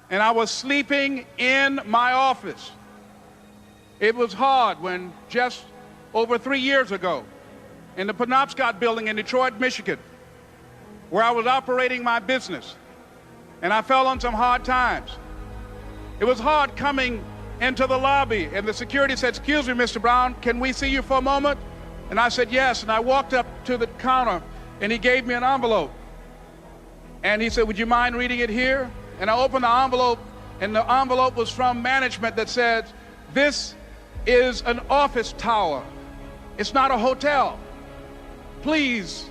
and I was sleeping in my office. It was hard when just over 3 years ago, in the Penobscot building in Detroit, Michigan, where I was operating my business, and I fell on some hard times. It was hard coming into the lobby, and the security said, "Excuse me, Mr. Brown, can we see you for a moment?" And I said, "Yes," and I walked up to the counter, and he gave me an envelope. And he said, "Would you mind reading it here?" And I opened the envelope, and the envelope was from management that said, "This is an office tower. It's not a hotel. Please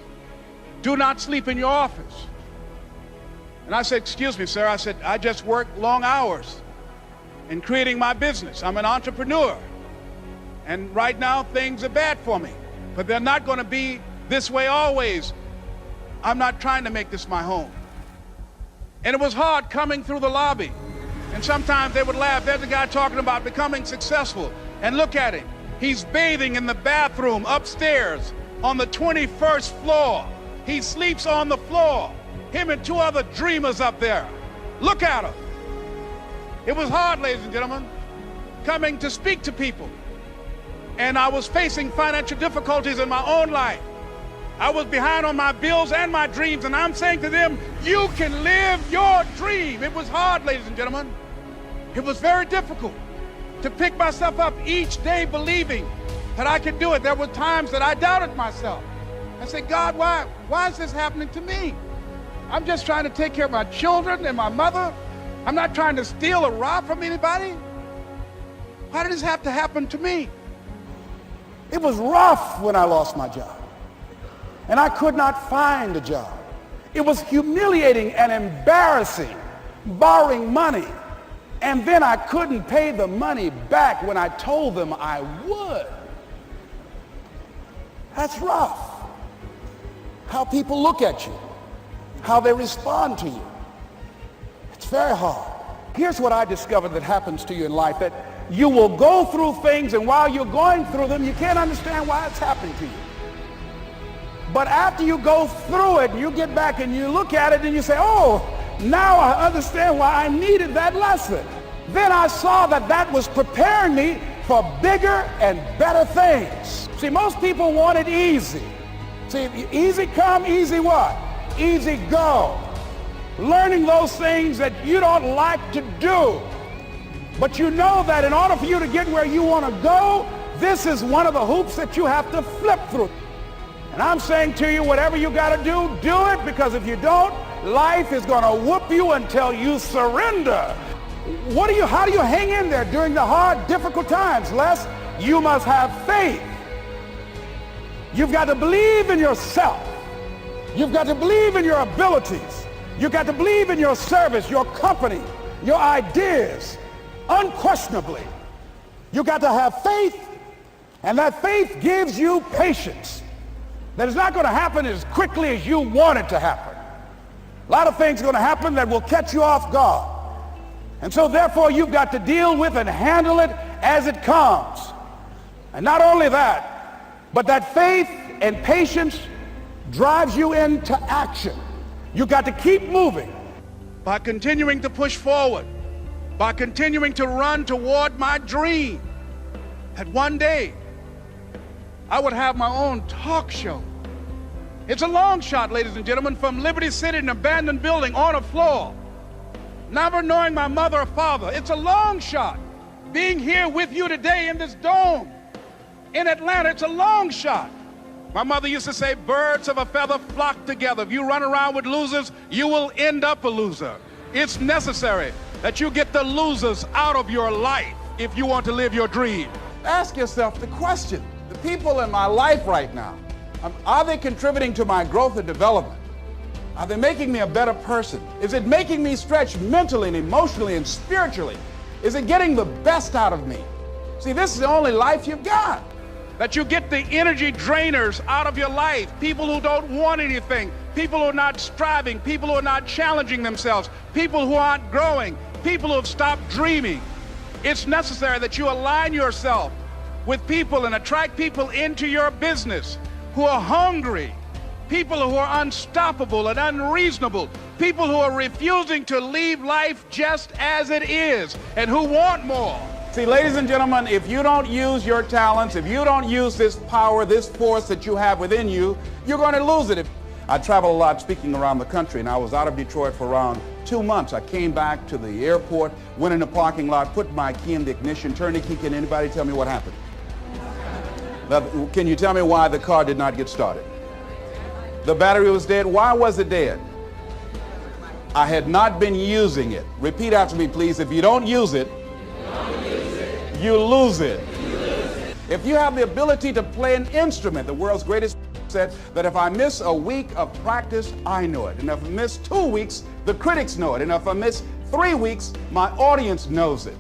do not sleep in your office." And I said, "Excuse me, sir." I said, "I just work long hours in creating my business. I'm an entrepreneur. And right now things are bad for me, but they're not going to be this way always. I'm not trying to make this my home." And it was hard coming through the lobby. And sometimes they would laugh. There's a guy talking about becoming successful. And look at him. He's bathing in the bathroom upstairs on the 21st floor. He sleeps on the floor. Him and 2 other dreamers up there. Look at him. It was hard, ladies and gentlemen, coming to speak to people. And I was facing financial difficulties in my own life. I was behind on my bills and my dreams, and I'm saying to them, you can live your dream. It was hard, ladies and gentlemen. It was very difficult to pick myself up each day believing that I could do it. There were times that I doubted myself. I said, "God, why is this happening to me? I'm just trying to take care of my children and my mother. I'm not trying to steal or rob from anybody. Why did this have to happen to me?" It was rough when I lost my job, and I could not find a job. It was humiliating and embarrassing, borrowing money, and then I couldn't pay the money back when I told them I would. That's rough. How people look at you, how they respond to you. It's very hard. Here's what I discovered that happens to you in life, that you will go through things, and while you're going through them, you can't understand why it's happening to you. But after you go through it, and you get back and you look at it and you say, "Oh, now I understand why I needed that lesson." Then I saw that that was preparing me for bigger and better things. See, most people want it easy. See, easy come, easy what? Easy go. Learning those things that you don't like to do. But you know that in order for you to get where you want to go, this is one of the hoops that you have to flip through. And I'm saying to you, whatever you got to do it, because if you don't, life is going to whoop you until you surrender. How do you hang in there during the hard, difficult times? Les, you must have faith. You've got to believe in yourself. You've got to believe in your abilities. You've got to believe in your service, your company, your ideas. Unquestionably, you got to have faith, and that faith gives you patience. That is not going to happen as quickly as you want it to happen. A lot of things are going to happen that will catch you off guard. And so therefore you've got to deal with and handle it as it comes. And not only that, but that faith and patience drives you into action. You've got to keep moving by continuing to push forward, by continuing to run toward my dream that one day I would have my own talk show. It's a long shot, ladies and gentlemen, from Liberty City, an abandoned building on a floor, never knowing my mother or father. It's a long shot. Being here with you today in this dome in Atlanta, it's a long shot. My mother used to say, birds of a feather flock together. If you run around with losers, you will end up a loser. It's necessary that you get the losers out of your life if you want to live your dream. Ask yourself the question, the people in my life right now, are they contributing to my growth and development? Are they making me a better person? Is it making me stretch mentally and emotionally and spiritually? Is it getting the best out of me? See, this is the only life you've got. That you get the energy drainers out of your life, people who don't want anything, people who are not striving, people who are not challenging themselves, people who aren't growing, people who have stopped dreaming. It's necessary that you align yourself with people and attract people into your business who are hungry people who are unstoppable and unreasonable, people who are refusing to leave life just as it is and who want more. See, ladies and gentlemen, if you don't use your talents, if you don't use this power, this force that you have within you, you're going to lose it. I travel a lot speaking around the country, and I was out of Detroit for around 2 months. I came back to the airport, went in the parking lot, put my key in the ignition, turned the key. Can anybody tell me what happened? Can you tell me why the car did not get started? The battery was dead. Why was it dead? I had not been using it. Repeat after me, please. If you don't use it, you lose it. If you have the ability to play an instrument, the world's greatest said that if I miss a week of practice, I know it. And if I miss 2 weeks, the critics know it. And if I miss 3 weeks, my audience knows it.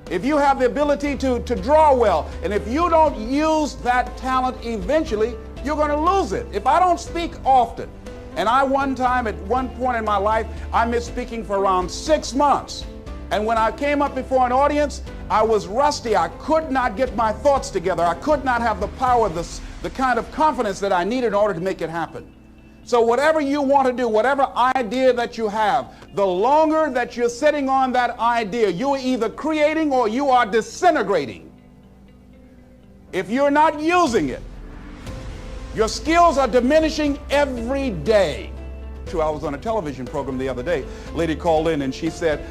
If you have the ability to draw well, and if you don't use that talent eventually, you're going to lose it. If I don't speak often, and at one point in my life, I missed speaking for around 6 months. And when I came up before an audience, I was rusty. I could not get my thoughts together. I could not have the power, the kind of confidence that I needed in order to make it happen. So whatever you want to do, whatever idea that you have, the longer that you're sitting on that idea, you're either creating or you are disintegrating. If you're not using it, your skills are diminishing every day. I was on a television program the other day. A lady called in and she said,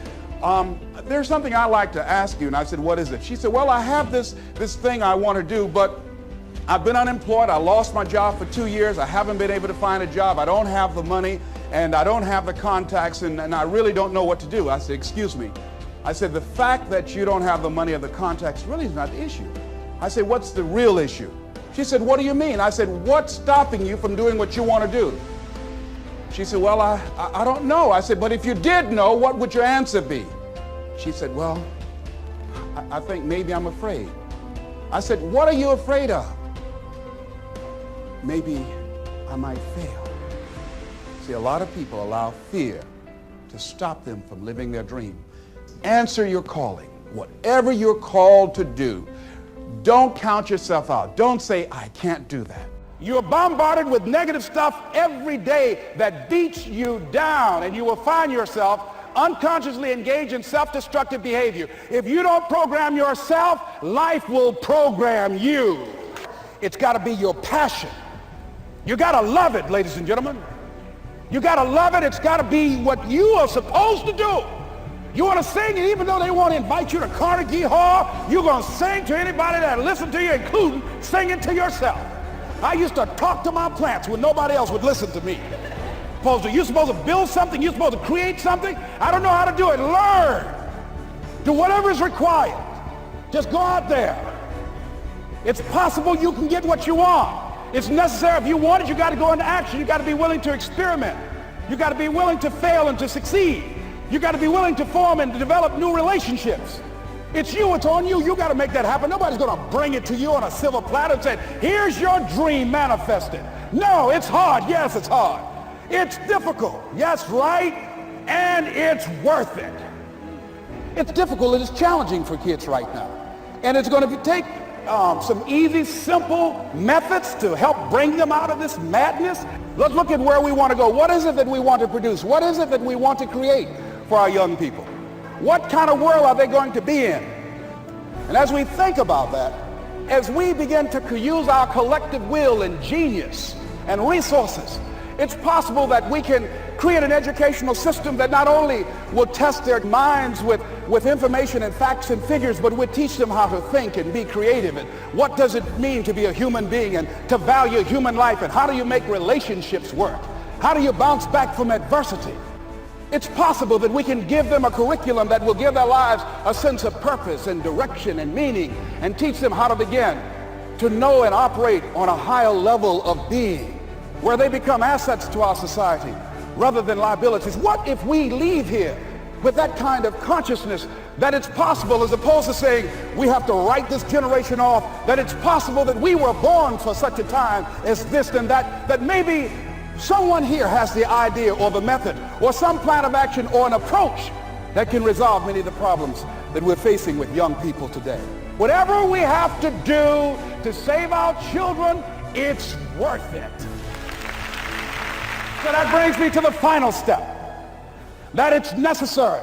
there's something I'd like to ask you. And I said, what is it? She said, well, I have this thing I want to do, but I've been unemployed. I lost my job for 2 years. I haven't been able to find a job. I don't have the money and I don't have the contacts and I really don't know what to do. I said, excuse me. I said, the fact that you don't have the money or the contacts really is not the issue. I said, what's the real issue? She said, what do you mean? I said, what's stopping you from doing what you want to do? She said, well, I don't know. I said, but if you did know, what would your answer be? She said, well, I think maybe I'm afraid. I said, what are you afraid of? Maybe I might fail. See, a lot of people allow fear to stop them from living their dream. Answer your calling. Whatever you're called to do, don't count yourself out. Don't say, I can't do that. You're bombarded with negative stuff every day that beats you down, and you will find yourself unconsciously engaged in self-destructive behavior. If you don't program yourself, life will program you. It's got to be your passion. You got to love it, ladies and gentlemen. You got to love it. It's got to be what you are supposed to do. You want to sing, and even though they want to invite you to Carnegie Hall, you're going to sing to anybody that listens to you, including singing to yourself. I used to talk to my plants when nobody else would listen to me. You're supposed to build something. You're supposed to create something. I don't know how to do it. Learn. Do whatever is required. Just go out there. It's possible you can get what you want. It's necessary. If you want it, you got to go into action. You got to be willing to experiment. You got to be willing to fail and to succeed. You got to be willing to form and to develop new relationships. It's you. It's on you. You got to make that happen. Nobody's going to bring it to you on a silver platter and say, here's your dream manifested. No, it's hard. Yes, it's hard. It's difficult. Yes, right. And it's worth it. It's difficult and it's challenging for kids right now. And it's going to take some easy, simple methods to help bring them out of this madness. Let's look at where we want to go. What is it that we want to produce? What is it that we want to create for our young people? What kind of world are they going to be in? And as we think about that, as we begin to use our collective will and genius and resources, it's possible that we can create an educational system that not only will test their minds with information and facts and figures, but will teach them how to think and be creative, and what does it mean to be a human being and to value human life, and how do you make relationships work? How do you bounce back from adversity? It's possible that we can give them a curriculum that will give their lives a sense of purpose and direction and meaning, and teach them how to begin to know and operate on a higher level of being, where they become assets to our society rather than liabilities. What if we leave here with that kind of consciousness that it's possible, as opposed to saying we have to write this generation off, that it's possible that we were born for such a time as this and that, that maybe someone here has the idea or the method or some plan of action or an approach that can resolve many of the problems that we're facing with young people today. Whatever we have to do to save our children, it's worth it. So that brings me to the final step, that it's necessary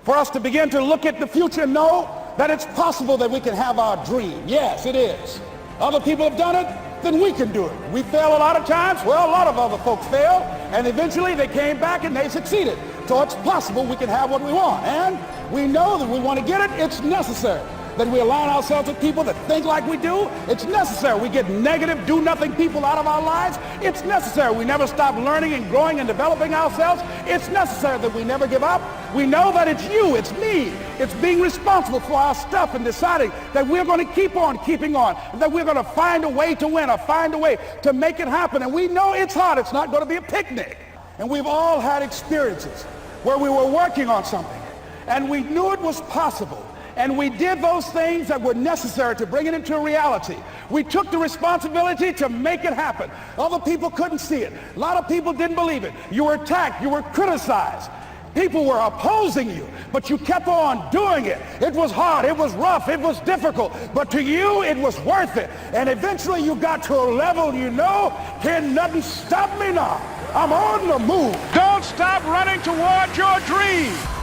for us to begin to look at the future and know that it's possible that we can have our dream. Yes, it is. Other people have done it, then we can do it. We fail a lot of times. Well, a lot of other folks failed, and eventually they came back and they succeeded. So it's possible we can have what we want. And we know that we want to get it. It's necessary that we align ourselves with people that think like we do. It's necessary we get negative, do-nothing people out of our lives. It's necessary we never stop learning and growing and developing ourselves. It's necessary that we never give up. We know that it's you, it's me. It's being responsible for our stuff and deciding that we're going to keep on keeping on, that we're going to find a way to win or find a way to make it happen. And we know it's hard. It's not going to be a picnic. And we've all had experiences where we were working on something and we knew it was possible. And we did those things that were necessary to bring it into reality. We took the responsibility to make it happen. Other people couldn't see it. A lot of people didn't believe it. You were attacked. You were criticized. People were opposing you, but you kept on doing it. It was hard. It was rough. It was difficult. But to you, it was worth it. And eventually you got to a level you know, can nothing stop me now. I'm on the move. Don't stop running toward your dream.